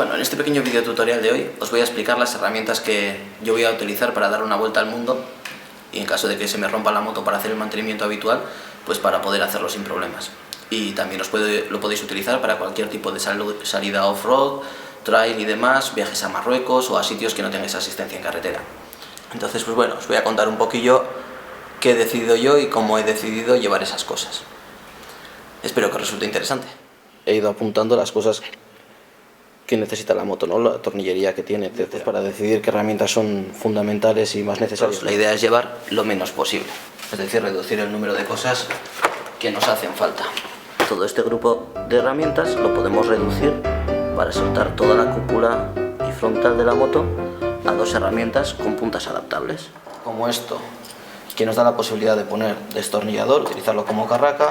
Bueno, en este pequeño video tutorial de hoy os voy a explicar las herramientas que yo voy a utilizar para dar una vuelta al mundo y en caso de que se me rompa la moto para hacer el mantenimiento habitual, pues para poder hacerlo sin problemas. Y también lo podéis utilizar para cualquier tipo de salida off-road, trail y demás, viajes a Marruecos o a sitios que no tengáis asistencia en carretera. Entonces, pues bueno, os voy a contar un poquillo qué he decidido yo y cómo he decidido llevar esas cosas. Espero que os resulte interesante. He ido apuntando las cosas que necesita la moto, ¿no? La tornillería que tiene, etc. Para decidir qué herramientas son fundamentales y más necesarias. La idea es llevar lo menos posible, es decir, reducir el número de cosas que nos hacen falta. Todo este grupo de herramientas lo podemos reducir para soltar toda la cúpula y frontal de la moto a dos herramientas con puntas adaptables, como esto, que nos da la posibilidad de poner destornillador, utilizarlo como carraca,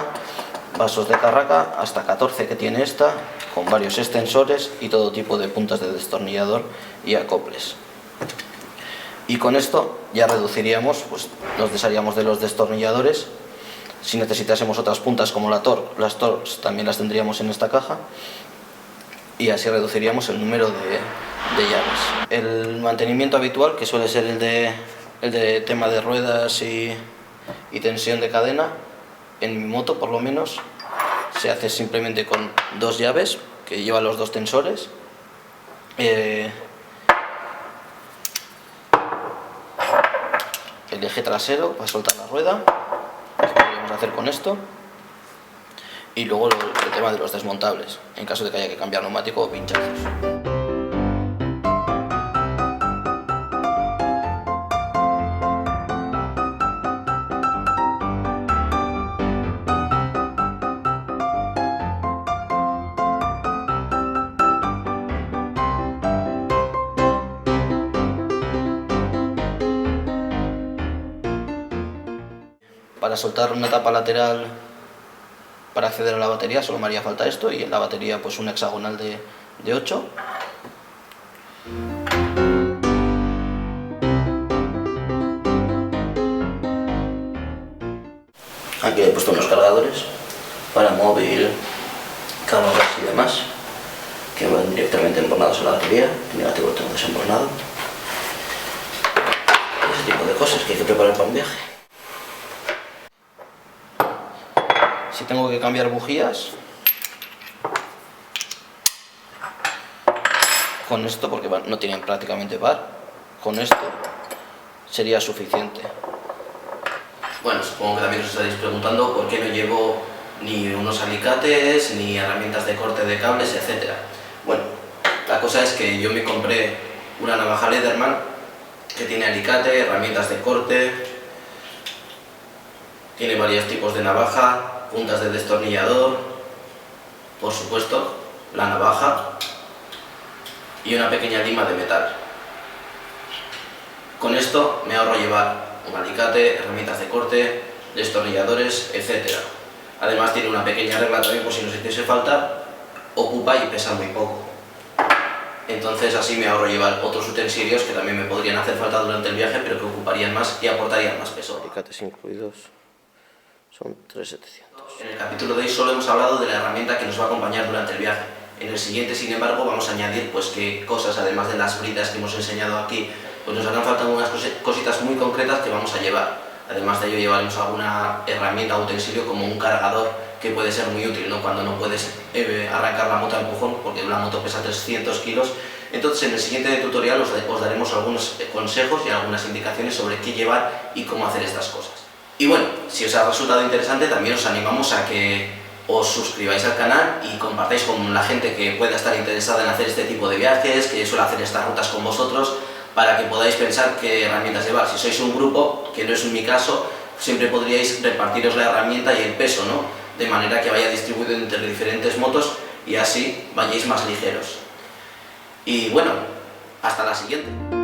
vasos de carraca, hasta 14 que tiene esta, con varios extensores y todo tipo de puntas de destornillador y acoples. Y con esto ya reduciríamos, pues nos desharíamos de los destornilladores. Si necesitásemos otras puntas como las Torx también las tendríamos en esta caja y así reduciríamos el número de llaves. El mantenimiento habitual, que suele ser el de tema de ruedas y tensión de cadena, en mi moto por lo menos se hace simplemente con dos llaves que llevan los dos tensores, el eje trasero para soltar la rueda, que podríamos hacer con esto, y luego el tema de los desmontables en caso de que haya que cambiar neumático o pinchazos. Para soltar una tapa lateral para acceder a la batería solo me haría falta esto, y en la batería pues un hexagonal de 8. Aquí he puesto unos cargadores para móvil, cámaras y demás, que van directamente embornados a la batería. El negativo lo tengo desembornado. Ese tipo de cosas que hay que preparar para un viaje. Si tengo que cambiar bujías, con esto, porque no tienen prácticamente par, con esto sería suficiente. Bueno, supongo que también os estaréis preguntando por qué no llevo ni unos alicates, ni herramientas de corte de cables, etc. Bueno, la cosa es que yo me compré una navaja Leatherman que tiene alicate, herramientas de corte, tiene varios tipos de navaja, puntas de destornillador, por supuesto, la navaja y una pequeña lima de metal. Con esto me ahorro llevar un alicate, herramientas de corte, destornilladores, etc. Además tiene una pequeña regla también por si nos hiciese falta, ocupa y pesa muy poco. Entonces así me ahorro llevar otros utensilios que también me podrían hacer falta durante el viaje, pero que ocuparían más y aportarían más peso. Alicates incluidos son 3.700. En el capítulo de hoy solo hemos hablado de la herramienta que nos va a acompañar durante el viaje. En el siguiente, sin embargo, vamos a añadir pues qué cosas, además de las bridas que hemos enseñado aquí, pues nos harán falta unas cositas muy concretas que vamos a llevar. Además de ello llevaremos alguna herramienta o utensilio como un cargador que puede ser muy útil, ¿no? Cuando no puedes arrancar la moto a empujón, porque la moto pesa 300 kilos. Entonces en el siguiente tutorial os daremos algunos consejos y algunas indicaciones sobre qué llevar y cómo hacer estas cosas. Y bueno, si os ha resultado interesante, también os animamos a que os suscribáis al canal y compartáis con la gente que pueda estar interesada en hacer este tipo de viajes, que suele hacer estas rutas con vosotros, para que podáis pensar qué herramientas llevar. Si sois un grupo, que no es mi caso, siempre podríais repartiros la herramienta y el peso, ¿no? De manera que vaya distribuido entre diferentes motos y así vayáis más ligeros. Y bueno, hasta la siguiente.